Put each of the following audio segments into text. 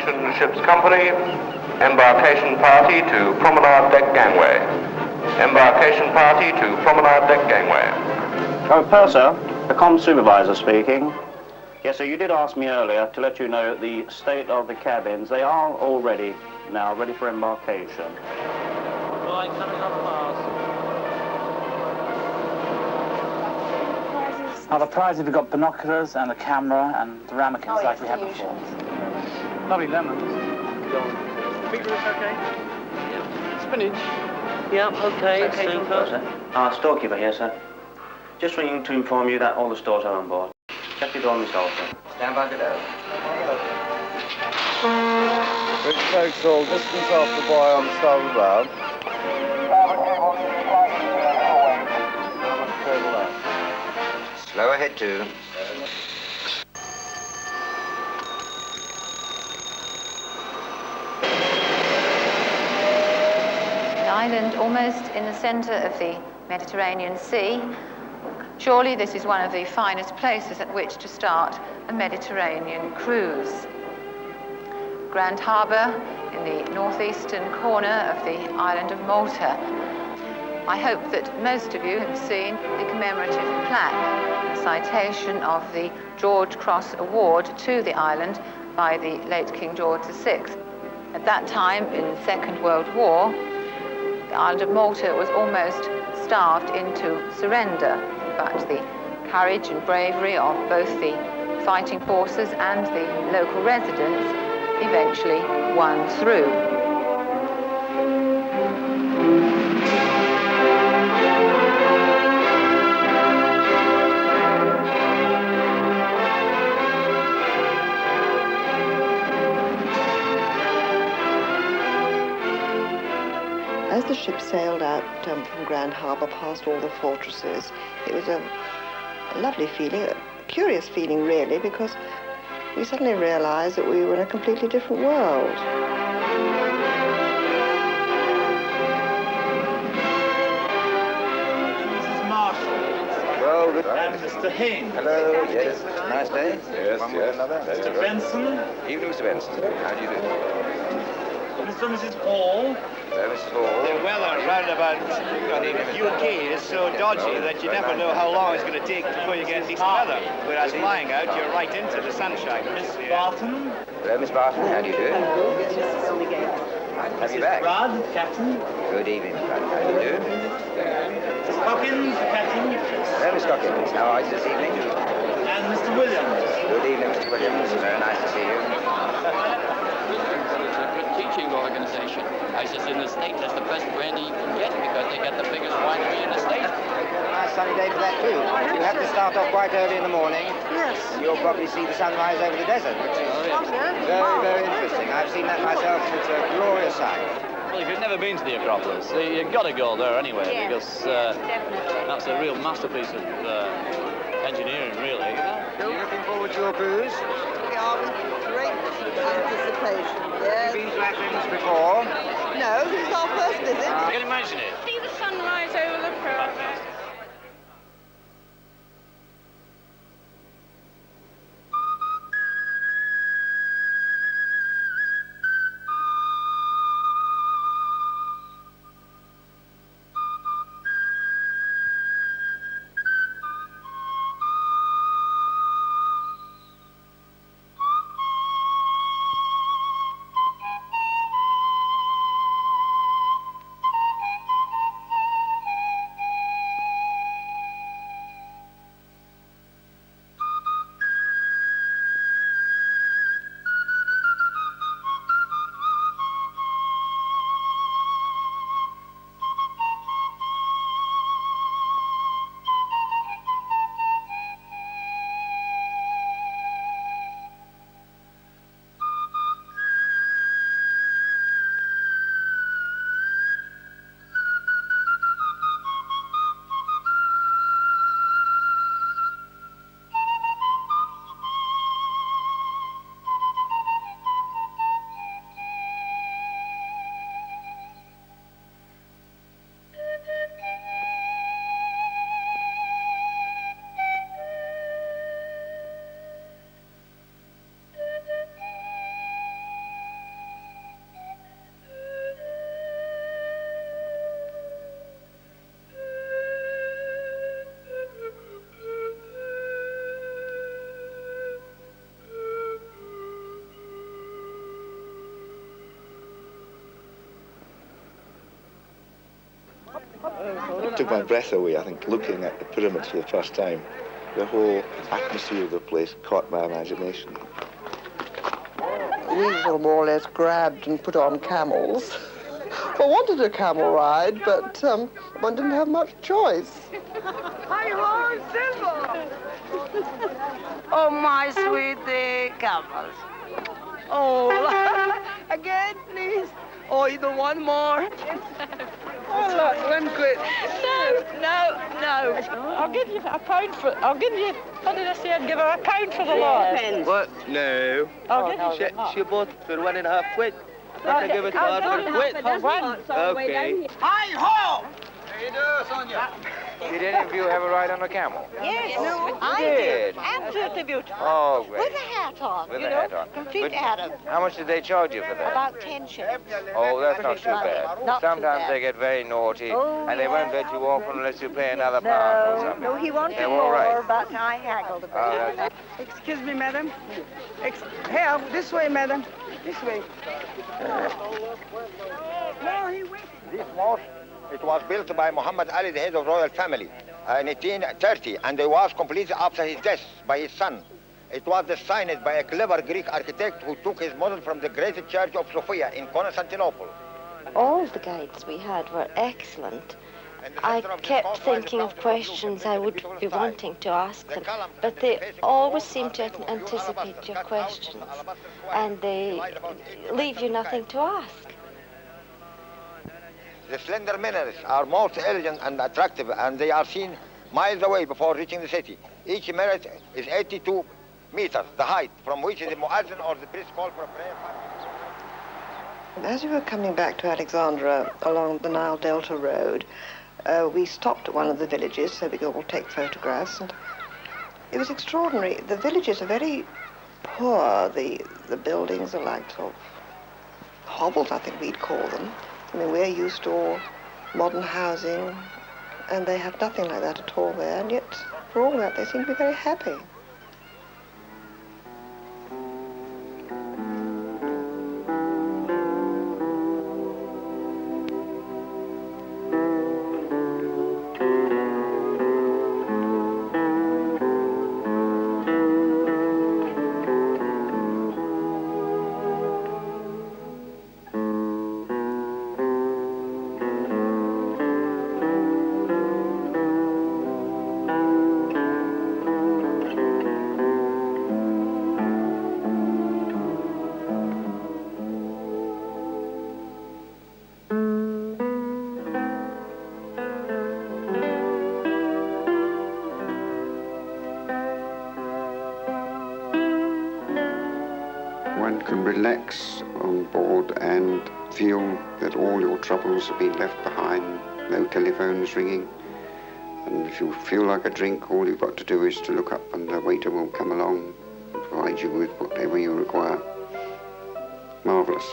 Attention ship's company, embarkation party to promenade deck gangway. Embarkation party to promenade deck gangway. Oh, Purser, the comm supervisor speaking. Yes, sir, you did ask me earlier to let you know the state of the cabins. They are all ready now, ready for embarkation. Right, coming up fast. Now the prizes, we've got binoculars and a camera and the ramekins like we had before. Lovely lemons. Beetroot's okay? Yeah. Spinach? Yeah, okay, super. Storekeeper here, sir. Just ringing to inform you that all the stores are on board. Check your door, Miss Alter. Stand by below. Which takes all distance off the buoy on starboard bow. Slow ahead, too. An island almost in the centre of the Mediterranean Sea. Surely this is one of the finest places at which to start a Mediterranean cruise. Grand Harbour in the northeastern corner of the island of Malta. I hope that most of you have seen the commemorative plaque, a citation of the George Cross Award to the island by the late King George VI. At that time, in the Second World War, the island of Malta was almost starved into surrender, but the courage and bravery of both the fighting forces and the local residents eventually won through. As the ship sailed out from Grand Harbour past all the fortresses, it was a lovely feeling, a curious feeling really, because we suddenly realised that we were in a completely different world. Mrs. Marshall. Well, And Mr. Haynes. Hello, yes. Nice day. Yes, One way or another. Mr. Benson. Evening, Mr. Benson. How do you do? Mr. and Mrs. Hall. Hello, Mrs. Hall. The weather round about the UK is so dodgy that you never know how long it's going to take before you get decent weather. Whereas flying out, you're right into the sunshine. Miss Barton. Hello, Miss Barton. How do you do? Have you Mrs. back? Rudd, Captain. Good evening, Frank. How do you do? Miss Cockins, Captain. Hello, Miss Cockins. How are you this evening? And Mr. Williams. Good evening, Mr. Williams. Very nice to see you. It's a good teaching organization. Nicest in the state. That's the best brandy you can get because they got the biggest winery in the state. Nice sunny day for that, too. You have to start off quite early in the morning. Yes. You'll probably see the sunrise over the desert, which is very, very interesting. I've seen that myself, and it's a glorious sight. Well, if you've never been to the Acropolis, you've got to go there anyway, because that's a real masterpiece of engineering, really. Are you looking forward to your cruise? We are with great anticipation. Have Yes. you been to Athens before? No, this is our first visit. You can imagine it. See the sunrise over the pyramid. It took my breath away, I think, looking at the pyramids for the first time. The whole atmosphere of the place caught my imagination. We were more or less grabbed and put on camels. I wanted a camel ride, but one didn't have much choice. Hi-ho, Silver! Oh, my sweet camels. Oh, again, please. Oh, either one more. Oh, look, one quid. No. I'll give you a pound for. I'll give you. What did I say? I'd give her a pound for the lot. What? No. I'll give you. She bought for 1.5 quid. I give it to her for a quid. For one. Okay. Hi-ho! How you doing, Sonia? Did any of you have a ride on a camel? Yes, I did. did. Absolutely beautiful. Oh, great. With a hat on. With you a know, hat on. Complete But Adam. how much did they charge you for that? About 10 shillings. Oh, that's not too bad. Not too Sometimes bad. they get very naughty, Oh, and they won't let you walk unless you pay another pound or something. No, he wanted They're all more, right. but I haggled a bit. Oh, that's... Excuse me, madam. Here, this way, madam. This way. No, he went. This mosque, it was built by Muhammad Ali, the head of royal family, in 1830, and it was completed after his death by his son. It was designed by a clever Greek architect who took his model from the great church of Sophia in Constantinople. All the guides we had were excellent. I kept thinking of questions I would be wanting to ask them, but they always seem to anticipate your questions, and they leave you nothing to ask. The slender minarets are most elegant and attractive, and they are seen miles away before reaching the city. Each minaret is 82 meters, the height from which the muazzin or the priest call for prayer. As we were coming back to Alexandria along the Nile Delta Road, we stopped at one of the villages so we could all take photographs, and it was extraordinary. The villages are very poor. The buildings are like sort of hovels, I think we'd call them. I mean, we're used to all modern housing, and they have nothing like that at all there, and yet for all that they seem to be very happy. One can relax on board and feel that all your troubles have been left behind, no telephones ringing. And if you feel like a drink, all you've got to do is to look up and the waiter will come along and provide you with whatever you require. Marvellous.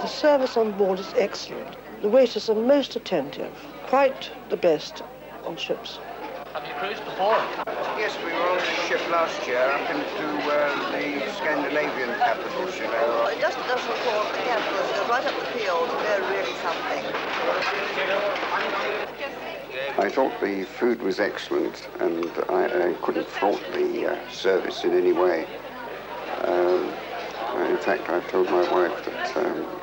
The service on board is excellent. The waiters are most attentive, quite the best on ships. Have you cruised before? Yes, we were on the ship last year up into the Scandinavian capitals, you know. It just doesn't call the capitals, it goes right up the field. They're really something. I thought the food was excellent, and I couldn't fault the service in any way. In fact, I've told my wife that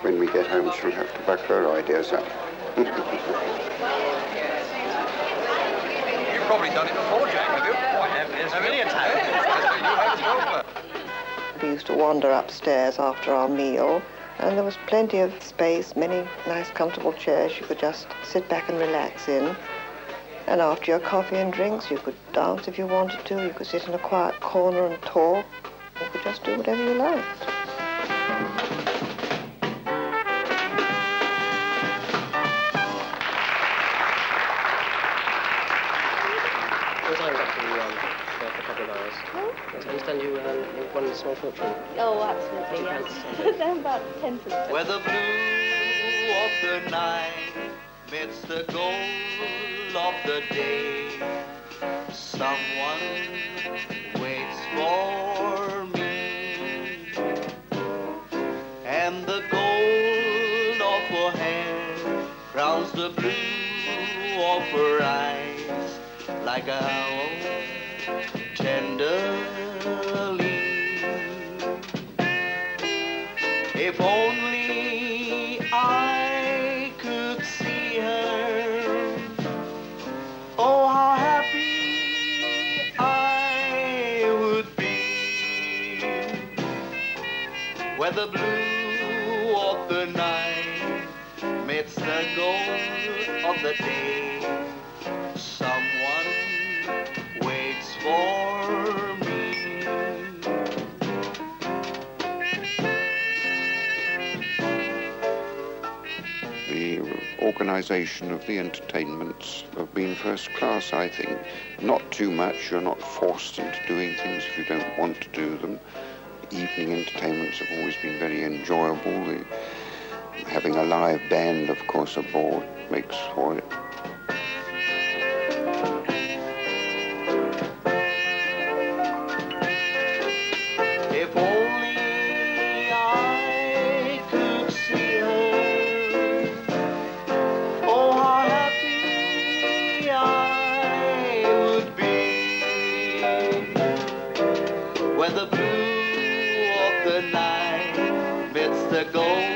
when we get home, she'll have to buck her ideas up. You've probably done it before, Jack, have you? I have, yes. Many a time. We used to wander upstairs after our meal, and there was plenty of space, many nice comfortable chairs you could just sit back and relax in. And after your coffee and drinks, you could dance if you wanted to, you could sit in a quiet corner and talk. You could just do whatever you liked. I understand you won a small fortune. Oh, absolutely, yes. They're about 10 cents. Where the blue of the night meets the gold of the day, someone waits for me, and the gold of her hair crowns the blue of her eyes like a tenderly. If only I could see her, oh how happy I would be. Where the blue of the night meets the gold of the day, someone waits for me. The organisation of the entertainments have been first class, I think. Not too much, you're not forced into doing things if you don't want to do them. Evening entertainments have always been very enjoyable. Having a live band, of course, aboard makes for it. If only I could see her, oh how happy I would be. Where the blue of the night meets the gold